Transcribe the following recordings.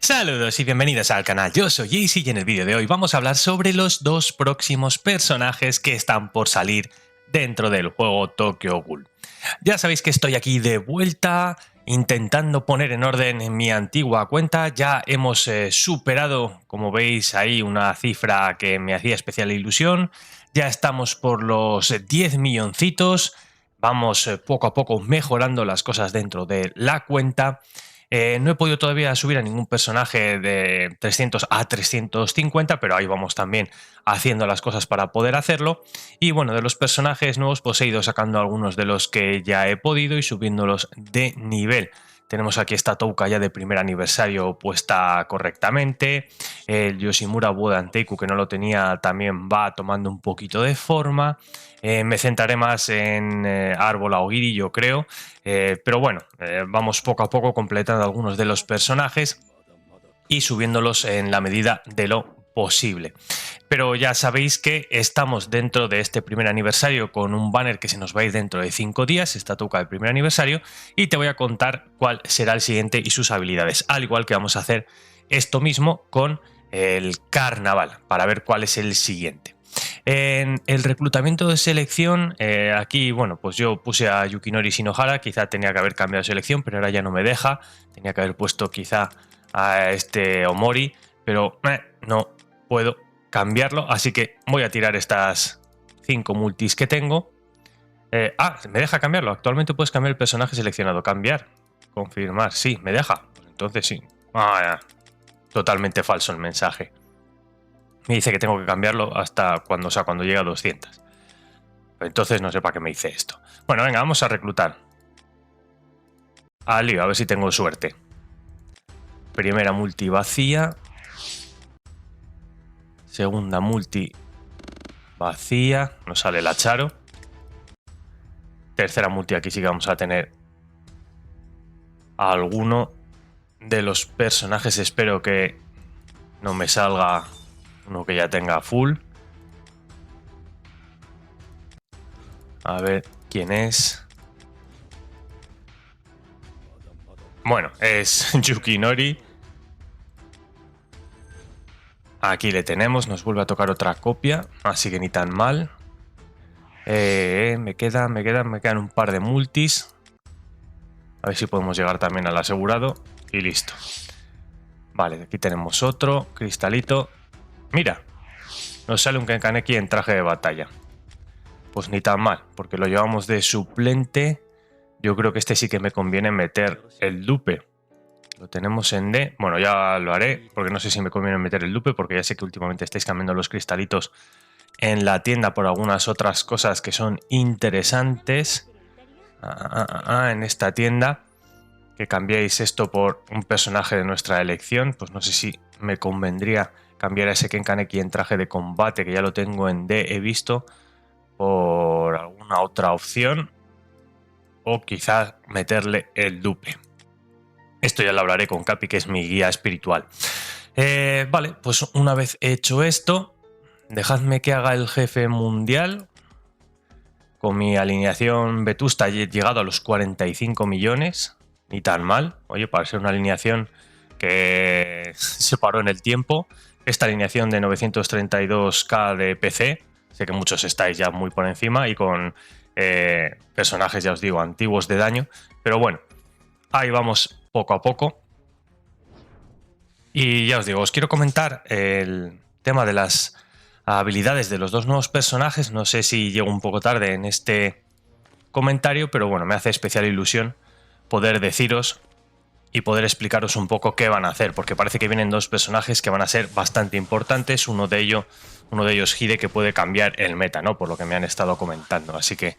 Saludos y bienvenidos al canal, yo soy Easy y en el vídeo de hoy vamos a hablar sobre los dos próximos personajes que están por salir dentro del juego Tokyo Ghoul. Ya sabéis que estoy aquí de vuelta intentando poner en orden en mi antigua cuenta. Ya hemos superado, como veis ahí, una cifra que me hacía especial ilusión. Ya estamos por los 10 milloncitos. Vamos poco a poco mejorando las cosas dentro de la cuenta. No he podido todavía subir a ningún personaje de 300 a 350, pero ahí vamos también haciendo las cosas para poder hacerlo. Y bueno, de los personajes nuevos pues he ido sacando algunos de los que ya he podido y subiéndolos de nivel. Tenemos aquí esta Touka ya de primer aniversario puesta correctamente. El Yoshimura Budan-Teiku, que no lo tenía, también va tomando un poquito de forma. Me centraré más en Árbol Aogiri, yo creo. Pero bueno, vamos poco a poco completando algunos de los personajes y subiéndolos en la medida de lo posible. Pero ya sabéis que estamos dentro de este primer aniversario con un banner que se nos va a ir dentro de 5 días, esta Touka del primer aniversario, y te voy a contar cuál será el siguiente y sus habilidades, al igual que vamos a hacer esto mismo con el carnaval, para ver cuál es el siguiente. En el reclutamiento de selección, aquí, bueno, pues yo puse a Yukinori Shinohara, quizá tenía que haber cambiado de selección, pero ahora ya no me deja, tenía que haber puesto quizá a este Omori, pero no puedo cambiarlo, así que voy a tirar estas 5 multis que tengo. Me deja cambiarlo, actualmente puedes cambiar el personaje seleccionado, cambiar, confirmar, sí, me deja, pues entonces sí. Totalmente falso el mensaje. Me dice que tengo que cambiarlo hasta cuando llegue a 200. Entonces no sé para qué me dice esto. Bueno, venga, vamos a reclutar. Al lío, a ver si tengo suerte. Primera multi vacía. Segunda multi vacía. Nos sale la Charo. Tercera multi, aquí sí que vamos a tener a alguno de los personajes. Espero que no me salga uno que ya tenga full. A ver quién es. Bueno, es Yukinori. Aquí le tenemos, nos vuelve a tocar otra copia, así que ni tan mal. Me quedan un par de multis. A ver si podemos llegar también al asegurado. Y listo. Vale, aquí tenemos otro cristalito. Mira, nos sale un Kenkaneki en traje de batalla. Pues ni tan mal, porque lo llevamos de suplente. Yo creo que este sí que me conviene meter el dupe. Lo tenemos en D. Bueno, ya lo haré, porque no sé si me conviene meter el dupe, porque ya sé que últimamente estáis cambiando los cristalitos en la tienda por algunas otras cosas que son interesantes. En esta tienda, que cambiéis esto por un personaje de nuestra elección, pues no sé si me convendría cambiar a ese Kenkaneki en traje de combate, que ya lo tengo en D, he visto, por alguna otra opción, o quizás meterle el dupe. Esto ya lo hablaré con Capi, que es mi guía espiritual. Vale, pues una vez hecho esto, dejadme que haga el jefe mundial. Con mi alineación vetusta he llegado a los 45 millones. Ni tan mal. Oye, para ser una alineación que se paró en el tiempo. Esta alineación de 932k de PC. Sé que muchos estáis ya muy por encima y con personajes, ya os digo, antiguos de daño. Pero bueno, ahí vamos poco a poco. Y ya os digo, os quiero comentar el tema de las habilidades de los dos nuevos personajes. No sé si llego un poco tarde en este comentario, pero bueno, me hace especial ilusión poder deciros y poder explicaros un poco qué van a hacer, porque parece que vienen dos personajes que van a ser bastante importantes. Uno de ellos Hide, que puede cambiar el meta, ¿no? Por lo que me han estado comentando. Así que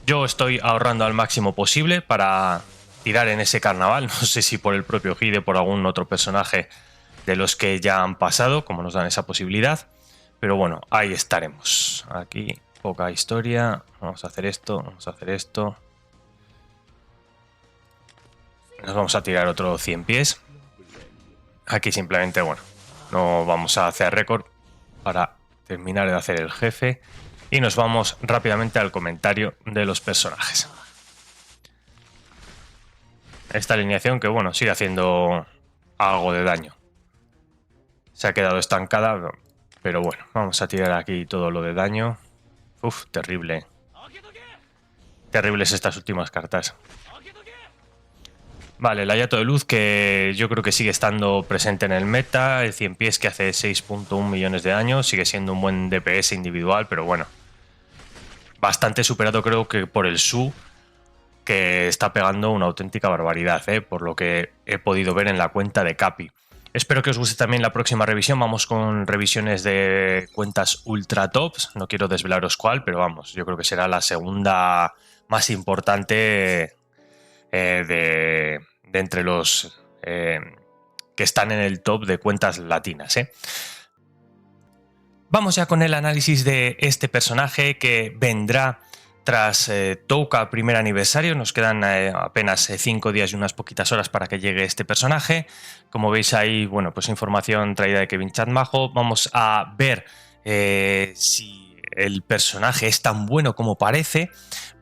yo estoy ahorrando al máximo posible para tirar en ese carnaval. No sé si por el propio Hide, por algún otro personaje de los que ya han pasado, como nos dan esa posibilidad. Pero bueno, ahí estaremos. Aquí poca historia. Vamos a hacer esto, vamos a hacer esto. Nos vamos a tirar otro 100 pies. Aquí simplemente, bueno, no vamos a hacer récord para terminar de hacer el jefe. Y nos vamos rápidamente al comentario de los personajes. Esta alineación que, bueno, sigue haciendo algo de daño. se ha quedado estancada, pero bueno, vamos a tirar aquí todo lo de daño. Uf, terrible. Terribles estas últimas cartas. Vale, el Hayato de Luz, que yo creo que sigue estando presente en el meta. El 100 pies, que hace 6.1 millones de daño. Sigue siendo un buen DPS individual, pero bueno. Bastante superado creo que por el Su, que está pegando una auténtica barbaridad, por lo que he podido ver en la cuenta de Capi. Espero que os guste también la próxima revisión. Vamos con revisiones de cuentas ultra tops. No quiero desvelaros cuál, pero vamos, yo creo que será la segunda más importante de entre los que están en el top de cuentas latinas. Vamos ya con el análisis de este personaje que vendrá tras Touka primer aniversario. Nos quedan apenas 5 días y unas poquitas horas para que llegue este personaje. Como veis ahí, bueno, pues información traída de Kevin Chatmajo. Vamos a ver si el personaje es tan bueno como parece,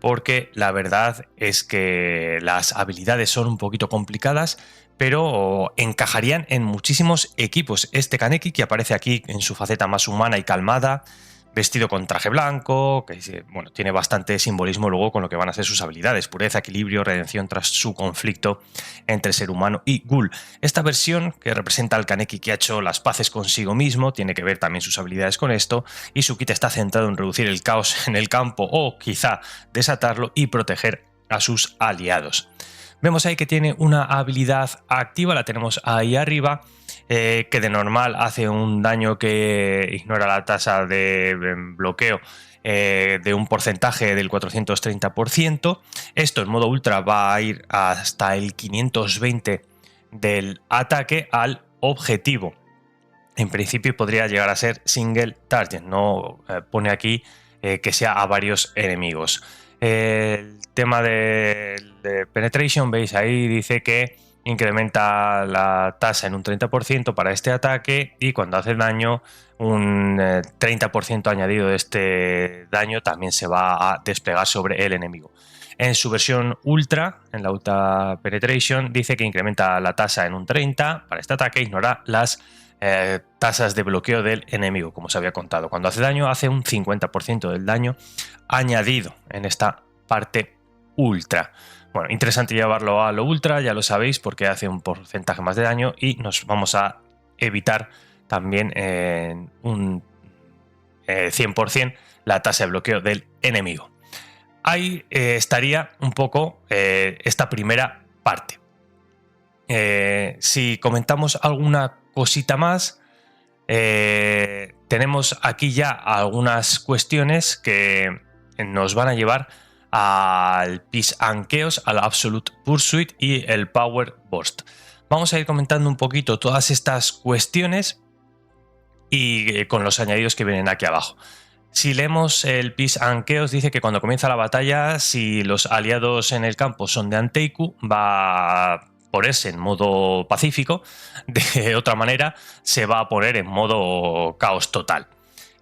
porque la verdad es que las habilidades son un poquito complicadas, pero encajarían en muchísimos equipos. Este Kaneki, que aparece aquí en su faceta más humana y calmada, vestido con traje blanco, que bueno, tiene bastante simbolismo luego con lo que van a ser sus habilidades: pureza, equilibrio, redención tras su conflicto entre ser humano y ghoul. Esta versión, que representa al Kaneki que ha hecho las paces consigo mismo, tiene que ver también sus habilidades con esto, y su kit está centrado en reducir el caos en el campo o quizá desatarlo y proteger a sus aliados. Vemos ahí que tiene una habilidad activa, la tenemos ahí arriba, que de normal hace un daño que ignora la tasa de bloqueo de un porcentaje del 430%. Esto en modo ultra va a ir hasta el 520 del ataque al objetivo. En principio podría llegar a ser single target, no pone aquí que sea a varios enemigos. El tema de penetration, veis ahí, dice que incrementa la tasa en un 30% para este ataque, y cuando hace daño un 30% añadido de este daño también se va a desplegar sobre el enemigo. En su versión ultra, en la Ultra Penetration, dice que incrementa la tasa en un 30% para este ataque, ignora las tasas de bloqueo del enemigo, como os había contado. Cuando hace daño, hace un 50% del daño añadido en esta parte ultra. Bueno, interesante llevarlo a lo ultra, ya lo sabéis, porque hace un porcentaje más de daño y nos vamos a evitar también un 100% la tasa de bloqueo del enemigo. Ahí estaría un poco esta primera parte. Si comentamos alguna cosita más, tenemos aquí ya algunas cuestiones que nos van a llevar al Peace and Chaos, al Absolute Pursuit y el Power Burst. Vamos a ir comentando un poquito todas estas cuestiones y con los añadidos que vienen aquí abajo. Si leemos el Peace and Chaos, dice que cuando comienza la batalla, si los aliados en el campo son de Anteiku, va a ponerse en modo pacífico. De otra manera, se va a poner en modo caos total.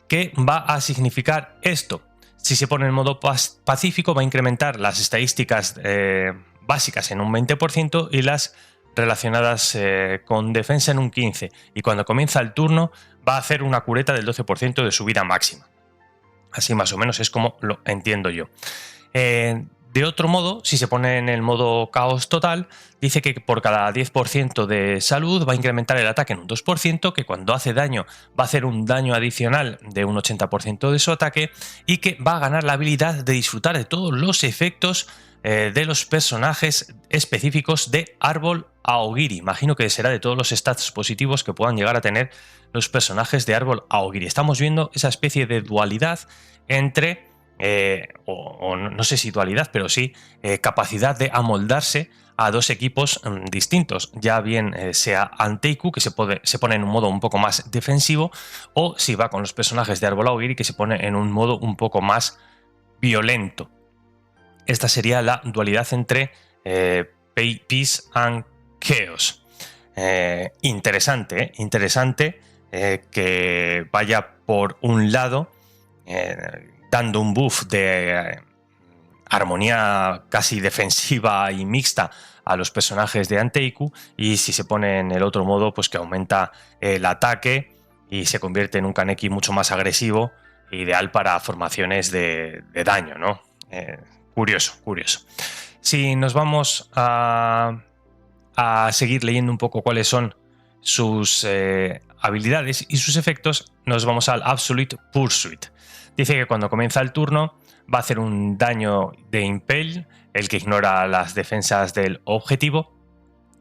¿Qué va a significar esto? Si se pone en modo pacífico, va a incrementar las estadísticas básicas en un 20% y las relacionadas con defensa en un 15%. Y cuando comienza el turno, va a hacer una cureta del 12% de su vida máxima. Así más o menos es como lo entiendo yo. De otro modo, si se pone en el modo caos total, dice que por cada 10% de salud va a incrementar el ataque en un 2%, que cuando hace daño va a hacer un daño adicional de un 80% de su ataque, y que va a ganar la habilidad de disfrutar de todos los efectos de los personajes específicos de Árbol Aogiri. Imagino que será de todos los stats positivos que puedan llegar a tener los personajes de Árbol Aogiri. Estamos viendo esa especie de dualidad entre, o no sé si dualidad, pero sí capacidad de amoldarse a dos equipos distintos, ya bien sea Anteiku, que se pone en un modo un poco más defensivo, o si va con los personajes de Árbol Aogiri, que se pone en un modo un poco más violento. Esta sería la dualidad entre Peace and Chaos. Interesante que vaya por un lado dando un buff de armonía casi defensiva y mixta a los personajes de Anteiku, y si se pone en el otro modo, pues que aumenta el ataque y se convierte en un Kaneki mucho más agresivo, ideal para formaciones de daño, ¿no? Curioso. Si nos vamos a seguir leyendo un poco cuáles son sus habilidades y sus efectos, nos vamos al Absolute Pursuit. Dice que cuando comienza el turno va a hacer un daño de Impale, el que ignora las defensas del objetivo,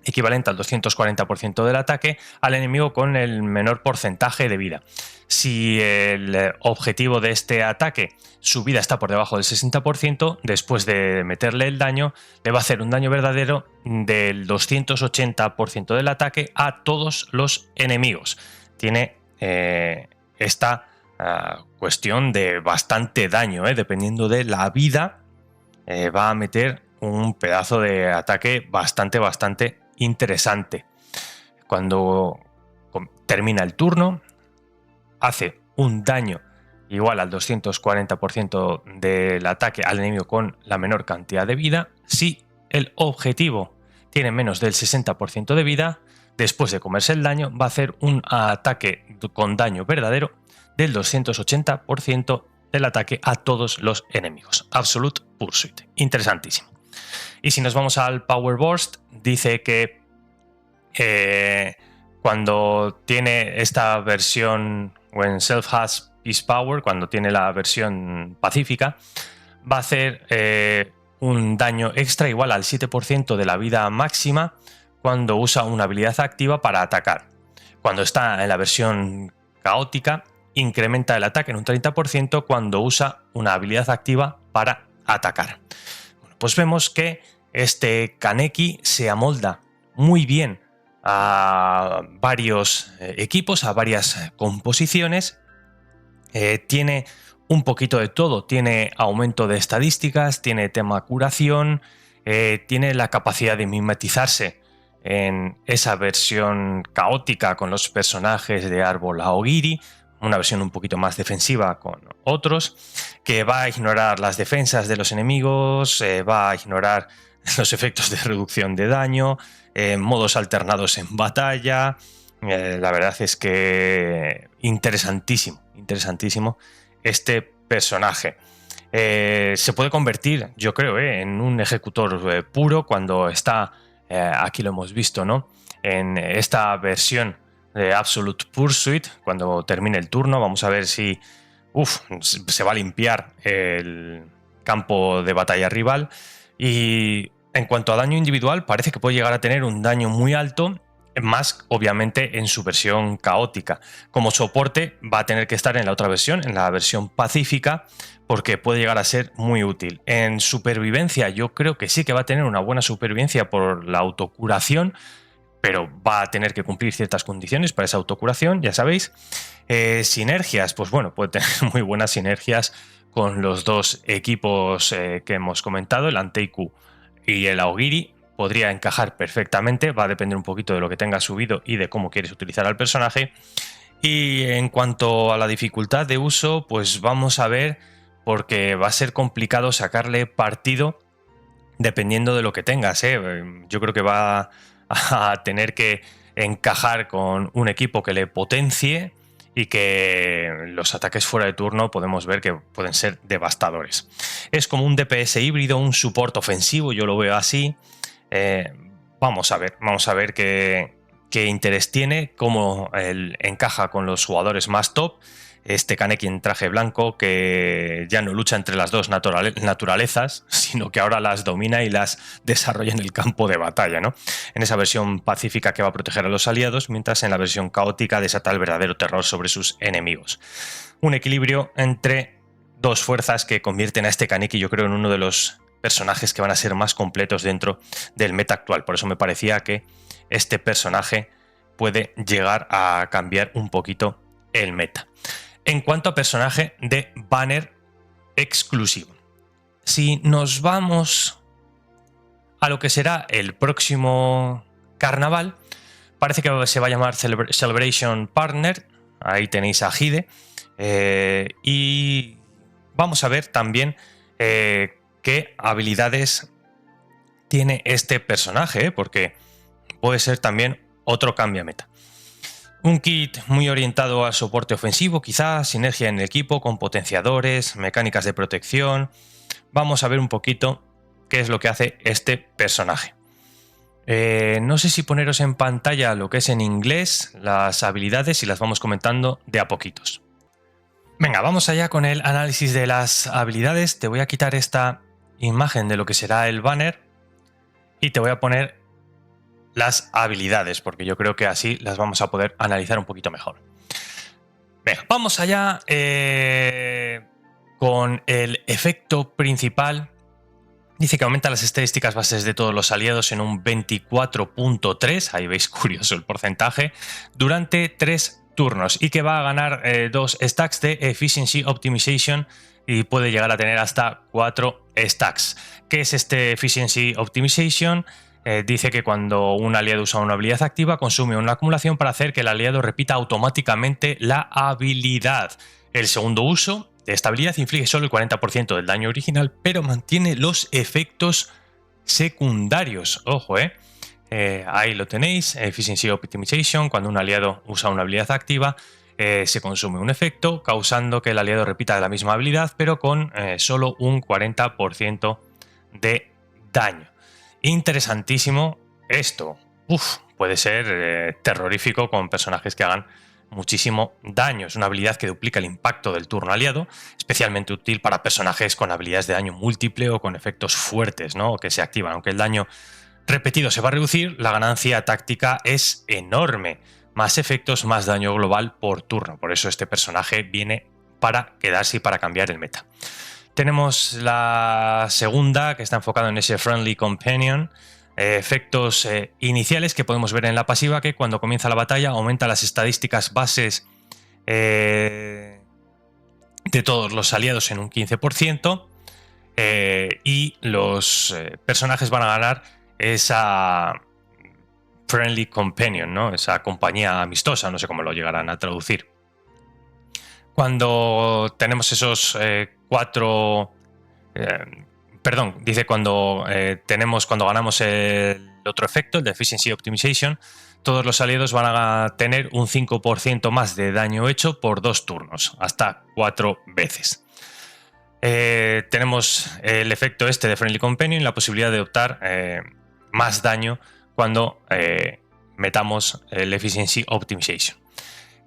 equivalente al 240% del ataque al enemigo con el menor porcentaje de vida. Si el objetivo de este ataque, su vida está por debajo del 60%, después de meterle el daño, le va a hacer un daño verdadero del 280% del ataque a todos los enemigos. Tiene esta cuestión de bastante daño, dependiendo de la vida, va a meter un pedazo de ataque bastante interesante. Cuando termina el turno, hace un daño igual al 240% del ataque al enemigo con la menor cantidad de vida. Si el objetivo tiene menos del 60% de vida, después de comerse el daño, va a hacer un ataque con daño verdadero del 280% del ataque a todos los enemigos. Absolute Pursuit. Interesantísimo. Y si nos vamos al Power Burst, dice que cuando tiene esta versión, when self has peace power, cuando tiene la versión pacífica, va a hacer un daño extra igual al 7% de la vida máxima cuando usa una habilidad activa para atacar. Cuando está en la versión caótica, incrementa el ataque en un 30% cuando usa una habilidad activa para atacar. Bueno, pues vemos que este Kaneki se amolda muy bien a varios equipos, a varias composiciones. Tiene un poquito de todo, tiene aumento de estadísticas, tiene tema curación, tiene la capacidad de mimetizarse en esa versión caótica con los personajes de Árbol Aogiri, una versión un poquito más defensiva con otros, que va a ignorar las defensas de los enemigos, va a ignorar los efectos de reducción de daño, modos alternados en batalla. La verdad es que interesantísimo este personaje. Se puede convertir, yo creo, en un ejecutor puro cuando está, aquí lo hemos visto, ¿no?, en esta versión de Absolute Pursuit. Cuando termine el turno, vamos a ver si se va a limpiar el campo de batalla rival. Y en cuanto a daño individual, parece que puede llegar a tener un daño muy alto, más obviamente en su versión caótica. Como soporte va a tener que estar en la otra versión, en la versión pacífica, porque puede llegar a ser muy útil. En supervivencia yo creo que sí que va a tener una buena supervivencia por la autocuración, pero va a tener que cumplir ciertas condiciones para esa autocuración, ya sabéis. Sinergias, pues bueno, puede tener muy buenas sinergias con los dos equipos que hemos comentado, el Anteiku y el Aogiri. Podría encajar perfectamente, va a depender un poquito de lo que tengas subido y de cómo quieres utilizar al personaje. Y en cuanto a la dificultad de uso, pues vamos a ver, porque va a ser complicado sacarle partido dependiendo de lo que tengas. Yo creo que va a tener que encajar con un equipo que le potencie y que los ataques fuera de turno podemos ver que pueden ser devastadores. Es como un DPS híbrido, un support ofensivo, yo lo veo así. Vamos a ver qué interés tiene, cómo él encaja con los jugadores más top. Este Kaneki en traje blanco, que ya no lucha entre las dos naturalezas, sino que ahora las domina y las desarrolla en el campo de batalla, ¿no? En esa versión pacífica que va a proteger a los aliados, mientras en la versión caótica desata el verdadero terror sobre sus enemigos. Un equilibrio entre dos fuerzas que convierten a este Kaneki, yo creo, en uno de los personajes que van a ser más completos dentro del meta actual. Por eso me parecía que este personaje puede llegar a cambiar un poquito el meta. En cuanto a personaje de banner exclusivo, si nos vamos a lo que será el próximo carnaval, parece que se va a llamar Celebration Partner. Ahí tenéis a Hide. Y vamos a ver también qué habilidades tiene este personaje, porque puede ser también otro cambio meta. Un kit muy orientado al soporte ofensivo, quizás, sinergia en el equipo, con potenciadores, mecánicas de protección. Vamos a ver un poquito qué es lo que hace este personaje. No sé si poneros en pantalla lo que es en inglés, las habilidades, y las vamos comentando de a poquitos. Venga, vamos allá con el análisis de las habilidades. Te voy a quitar esta imagen de lo que será el banner y te voy a poner las habilidades, porque yo creo que así las vamos a poder analizar un poquito mejor. Venga, vamos allá con el efecto principal. Dice que aumenta las estadísticas bases de todos los aliados en un 24.3, ahí veis curioso el porcentaje, durante 3 turnos, y que va a ganar 2 stacks de Efficiency Optimization y puede llegar a tener hasta 4 stacks. ¿Qué es este Efficiency Optimization? Dice que cuando un aliado usa una habilidad activa, consume una acumulación para hacer que el aliado repita automáticamente la habilidad. El segundo uso de esta habilidad inflige solo el 40% del daño original, pero mantiene los efectos secundarios. Ojo, ahí lo tenéis, Efficiency Optimization. Cuando un aliado usa una habilidad activa, se consume un efecto, causando que el aliado repita la misma habilidad, pero con solo un 40% de daño. Interesantísimo esto. Puede ser terrorífico con personajes que hagan muchísimo daño. Es una habilidad que duplica el impacto del turno aliado, especialmente útil para personajes con habilidades de daño múltiple o con efectos fuertes, ¿no? Que se activan. Aunque el daño repetido se va a reducir, la ganancia táctica es enorme. Más efectos, más daño global por turno. Por eso este personaje viene para quedarse y para cambiar el meta. Tenemos la segunda, que está enfocada en ese Friendly Companion. Efectos iniciales que podemos ver en la pasiva, que cuando comienza la batalla aumenta las estadísticas bases de todos los aliados en un 15%, y los personajes van a ganar esa Friendly Companion, ¿no? Esa compañía amistosa, no sé cómo lo llegarán a traducir. Cuando tenemos esos dice cuando ganamos el otro efecto, el de Efficiency Optimization, todos los aliados van a tener un 5% más de daño hecho por 2 turnos, hasta 4 veces. Tenemos el efecto este de Friendly Companion, la posibilidad de adoptar más daño cuando metamos el Efficiency Optimization.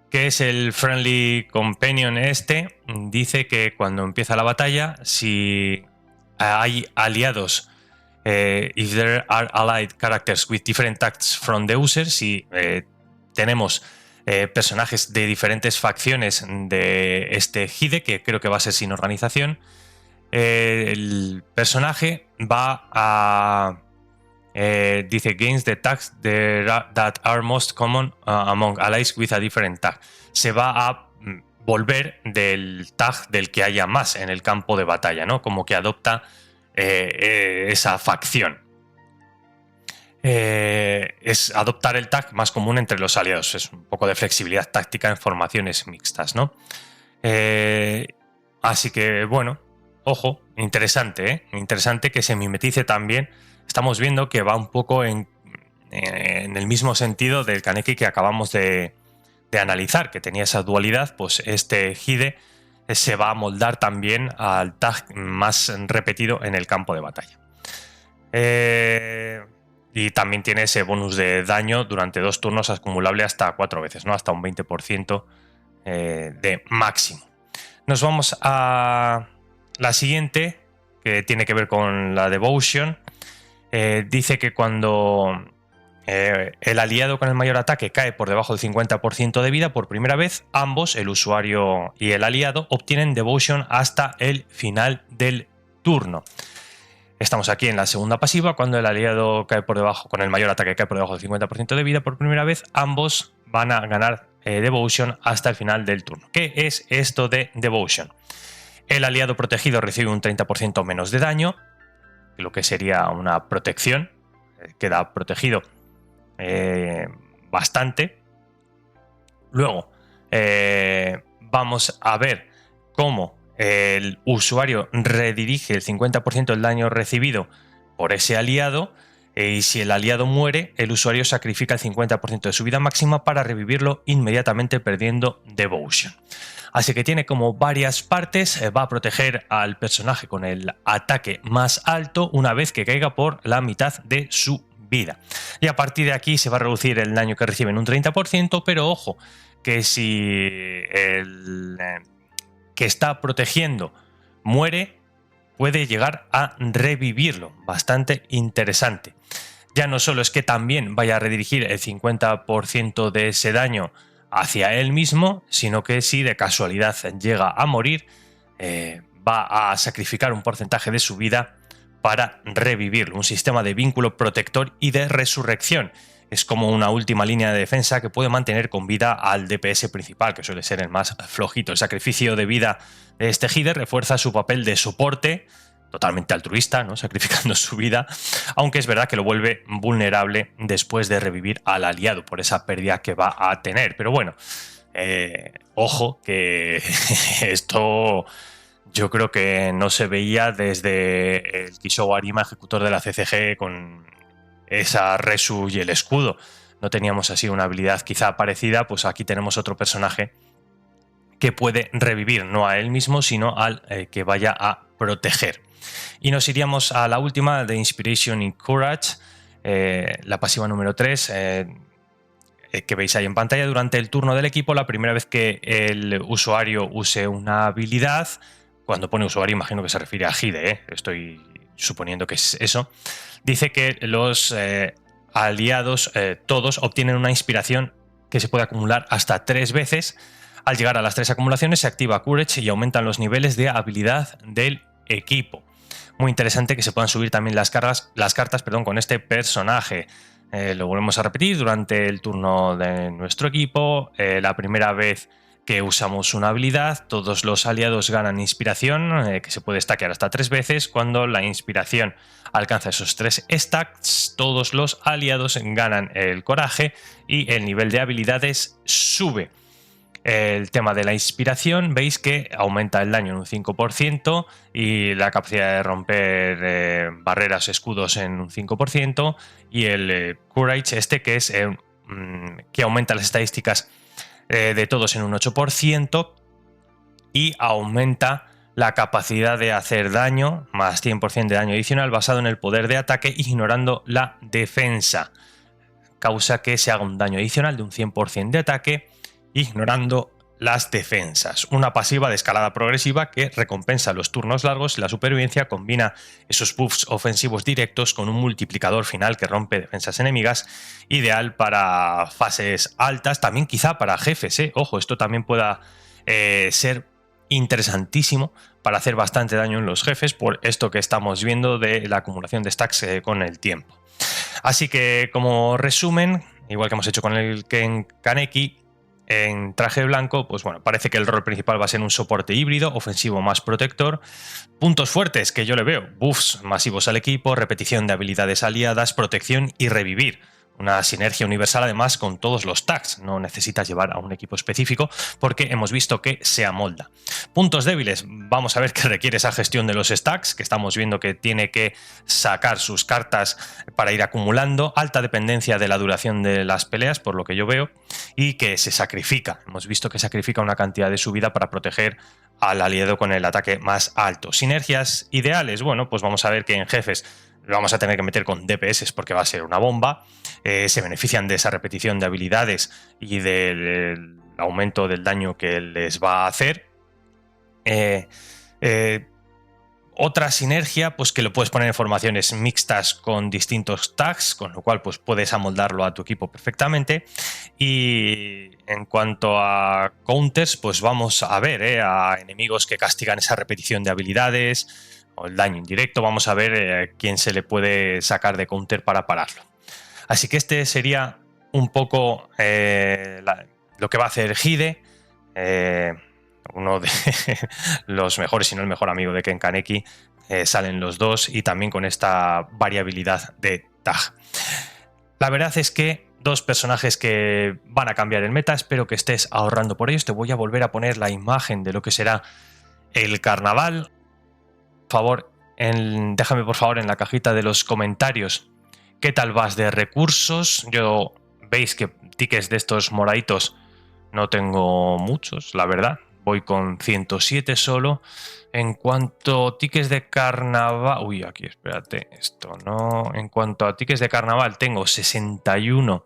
¿Qué es el Friendly Companion este? Dice que cuando empieza la batalla, si hay aliados, if there are allied characters with different acts from the user, si tenemos personajes de diferentes facciones de este HIDE, que creo que va a ser sin organización, el personaje va a... dice gains the tags that are most common among allies with a different tag. Se va a volver del tag del que haya más en el campo de batalla, ¿no? Como que adopta esa facción. Es adoptar el tag más común entre los aliados. Es un poco de flexibilidad táctica en formaciones mixtas, ¿no? Así que, bueno, ojo, interesante, ¿eh? Interesante que se mimetice también. Estamos viendo que va un poco en el mismo sentido del Kaneki que acabamos de analizar, que tenía esa dualidad. Pues este HIDE se va a moldar también al tag más repetido en el campo de batalla. Y también tiene ese bonus de daño durante 2 turnos acumulable hasta 4 veces, ¿no? Hasta un 20% de máximo. Nos vamos a la siguiente, que tiene que ver con la Devotion. Dice que cuando el aliado con el mayor ataque cae por debajo del 50% de vida por primera vez, ambos, el usuario y el aliado, obtienen Devotion hasta el final del turno. Estamos aquí en la segunda pasiva. Cuando el aliado cae por debajo, con el mayor ataque cae por debajo del 50% de vida por primera vez, ambos van a ganar Devotion hasta el final del turno. ¿Qué es esto de Devotion? El aliado protegido recibe un 30% menos de daño, lo que sería una protección, queda protegido bastante. Luego vamos a ver cómo el usuario redirige el 50% del daño recibido por ese aliado, y si el aliado muere, el usuario sacrifica el 50% de su vida máxima para revivirlo inmediatamente perdiendo Devotion. Así que tiene como varias partes. Va a proteger al personaje con el ataque más alto una vez que caiga por la mitad de su vida. Y a partir de aquí se va a reducir el daño que recibe en un 30%, pero ojo, que si el que está protegiendo muere, puede llegar a revivirlo. Bastante interesante. Ya no solo es que también vaya a redirigir el 50% de ese daño hacia él mismo, sino que si de casualidad llega a morir, va a sacrificar un porcentaje de su vida para revivirlo. Un sistema de vínculo protector y de resurrección. Es como una última línea de defensa que puede mantener con vida al DPS principal, que suele ser el más flojito. El sacrificio de vida de este Healer refuerza su papel de soporte, totalmente altruista, ¿no? Sacrificando su vida, aunque es verdad que lo vuelve vulnerable después de revivir al aliado por esa pérdida que va a tener. Pero bueno, ojo, que esto yo creo que no se veía desde el Kishou Arima, ejecutor de la CCG, con esa Resu y el escudo. No teníamos así una habilidad quizá parecida, pues aquí tenemos otro personaje que puede revivir, no a él mismo, sino al que vaya a proteger. Y nos iríamos a la última, de Inspiration y Courage, la pasiva número 3, que veis ahí en pantalla. Durante el turno del equipo, la primera vez que el usuario use una habilidad, cuando pone usuario imagino que se refiere a Hide, estoy suponiendo que es eso, dice que los aliados todos obtienen una inspiración que se puede acumular hasta 3 veces. Al llegar a las 3 acumulaciones se activa Courage y aumentan los niveles de habilidad del equipo. Muy interesante que se puedan subir también las cartas con este personaje. Lo volvemos a repetir durante el turno de nuestro equipo. La primera vez que usamos una habilidad, todos los aliados ganan inspiración, que se puede stackear hasta 3 veces. Cuando la inspiración alcanza esos 3 stacks, todos los aliados ganan el coraje y el nivel de habilidades sube. El tema de la inspiración, veis que aumenta el daño en un 5% y la capacidad de romper barreras, escudos en un 5%, y el Courage que es que aumenta las estadísticas de todos en un 8% y aumenta la capacidad de hacer daño, más 100% de daño adicional basado en el poder de ataque, ignorando la defensa. Causa que se haga un daño adicional de un 100% de ataque, ignorando las defensas. Una pasiva de escalada progresiva que recompensa los turnos largos y la supervivencia. Combina esos buffs ofensivos directos con un multiplicador final que rompe defensas enemigas, ideal para fases altas, también quizá para jefes, Ojo, esto también pueda ser interesantísimo para hacer bastante daño en los jefes, por esto que estamos viendo de la acumulación de stacks con el tiempo. Así que, como resumen, igual que hemos hecho con el Ken Kaneki, en traje blanco, pues bueno, parece que el rol principal va a ser un soporte híbrido, ofensivo más protector. Puntos fuertes que yo le veo: buffs masivos al equipo, repetición de habilidades aliadas, protección y revivir. Una sinergia universal además con todos los tags, no necesitas llevar a un equipo específico porque hemos visto que se amolda. Puntos débiles, vamos a ver que requiere esa gestión de los stacks, que estamos viendo que tiene que sacar sus cartas para ir acumulando, alta dependencia de la duración de las peleas, por lo que yo veo, y que se sacrifica. Hemos visto que sacrifica una cantidad de su vida para proteger al aliado con el ataque más alto. Sinergias ideales, bueno, pues vamos a ver que en jefes lo vamos a tener que meter con DPS porque va a ser una bomba. Se benefician de esa repetición de habilidades y del aumento del daño que les va a hacer. Otra sinergia, pues que lo puedes poner en formaciones mixtas con distintos tags, con lo cual pues puedes amoldarlo a tu equipo perfectamente. Y en cuanto a counters, pues vamos a ver a enemigos que castigan esa repetición de habilidades o el daño indirecto. Vamos a ver quién se le puede sacar de counter para pararlo. Así que este sería un poco lo que va a hacer Hide, uno de los mejores, si no el mejor amigo de Ken Kaneki. Salen los dos y también con esta variabilidad de tag. La verdad es que dos personajes que van a cambiar el meta. Espero que estés ahorrando por ellos. Te voy a volver a poner la imagen de lo que será el carnaval. Por favor, déjame por favor en la cajita de los comentarios qué tal vas de recursos. Yo veis que tickets de estos moraditos no tengo muchos, la verdad. Voy con 107 solo. En cuanto a tickets de carnaval... Uy, aquí, espérate, esto no... En cuanto a tickets de carnaval, tengo 61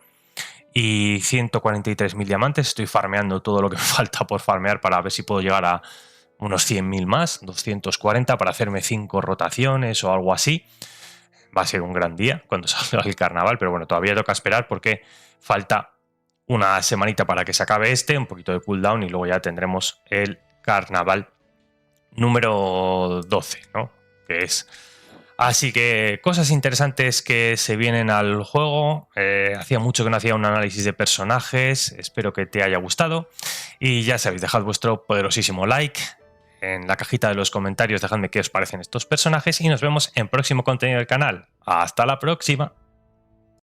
y 143.000 diamantes. Estoy farmeando todo lo que me falta por farmear para ver si puedo llegar a unos 100.000 más, 240 para hacerme 5 rotaciones o algo así. Va a ser un gran día cuando salga el carnaval, pero bueno, todavía toca esperar porque falta una semanita para que se acabe un poquito de cooldown y luego ya tendremos el carnaval número 12, ¿no? Que es... Así que cosas interesantes que se vienen al juego. Hacía mucho que no hacía un análisis de personajes. Espero que te haya gustado. Y ya sabéis, dejad vuestro poderosísimo like. En la cajita de los comentarios dejadme qué os parecen estos personajes y nos vemos en próximo contenido del canal. ¡Hasta la próxima!